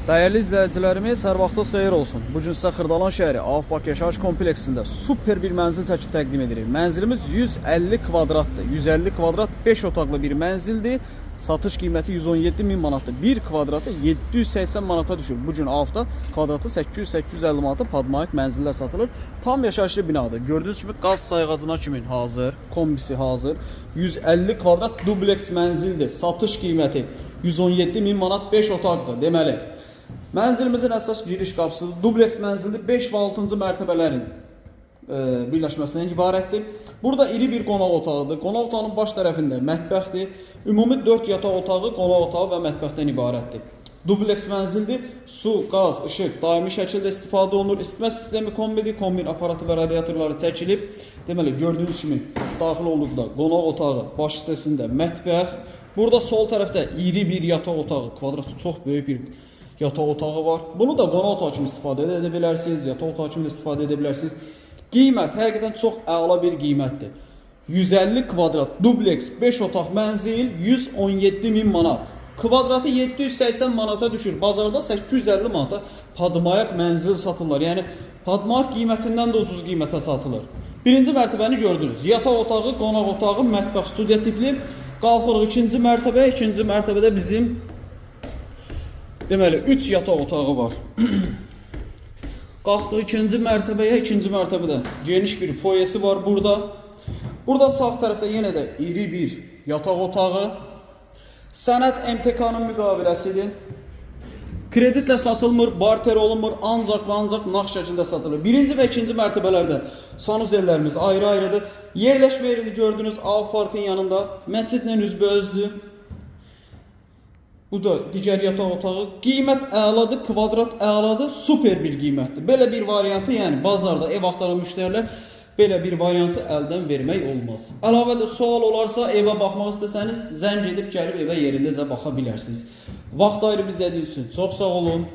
Değerli izləyicilərimiz, hər vaxtınız xeyir olsun. Bugün sizə Xırdalan şəhəri Avaf Park yaşayış kompleksində super bir mənzil çəkib təqdim edirik. Mənzilimiz 150 kvadratdır. 150 kvadrat 5 otaqlı bir mənzildir. Satış qiyməti 117.000 manatdır. 1 kvadratı 780 manata düşür. Bugün Avafda kvadratı 800-850 manata padmayıq mənzillər satılır. Tam yaşayışlı binadır. Gördüyünüz kimi qaz sayğacına kimi hazır, kombisi hazır. 150 kvadrat dubleks mənzildir. Satış qiyməti 117.000 manat 5 otaqdır. Deməli, mənzilimizin əsas giriş qapısı dubleks mənzildir. 5 və 6-cı mərtəbələrin birləşməsindən ibarətdir. Burada iri bir qonaq otağıdır. Qonaq otağının baş tərəfində mətbəxdir. Ümumi 4 yataq otağı, qonaq otağı və mətbəxdən ibarətdir. Dubleks mənzildir. Su, qaz, işıq daimi şəkildə istifadə olunur. İsitmə sistemi kombidir. Kombin aparatı və radiatorları çəkilib. Deməli, gördüyünüz kimi daxil olduqda qonaq otağı, baş hissəsində mətbəx. Burada sol tərəfdə iri bir yataq otağı, kvadratı çox böyük bir yataq otağı var. Bunu da qonaq otağı kimi istifadə edə bilərsiniz, yataq otağı kimi istifadə edə bilərsiniz. Qiymət həqiqətən çox əla bir qiymətdir. 150 kvadrat dubleks 5 otaq mənzil 117.000 manat. Kvadratı 780 manata düşür. Bazarda 850 manata padmayaq mənzil satılır. Yəni padmayaq qiymətindən də ucuz qiymətə satılır. Birinci mərtəbəni gördünüz. Yataq otağı, qonaq otağı, mətbəx, studiya tipli. Qalxırıq ikinci mərtəbəyə. İkinci mərtəbədə bizim deməli 3 yataq otağı var. Qalxdıq ikinci mərtəbəyə, ikinci mərtəbədə geniş bir foyesi var burada. Burada sağ tərəfdə yenə də iri bir yataq otağı. Sənəd MTK-nın müqaviləsidir. Kreditlə satılmır, barter olunmur, ancaq və ancaq nağd şəkildə satılır. Birinci və ikinci mərtəbələrdə sanuzellərimiz ayrı-ayrıdır. Yerləşmə yerini gördünüz Avaf Parkın yanında. Məscidlə üzbəüzdür. Bu da digər yataq otağı. Qiymət əladır, kvadrat əladır, super bir qiymətdir. Belə bir variantı, yəni bazarda ev axtaran müştərilər belə bir variantı əldən vermək olmaz. Əlavə də sual olarsa, evə baxmaq istəsəniz, zəng edib gəlib evə yerindəcə baxa bilərsiniz. Vaxt ayırıb izlədiyiniz üçün çox sağ olun.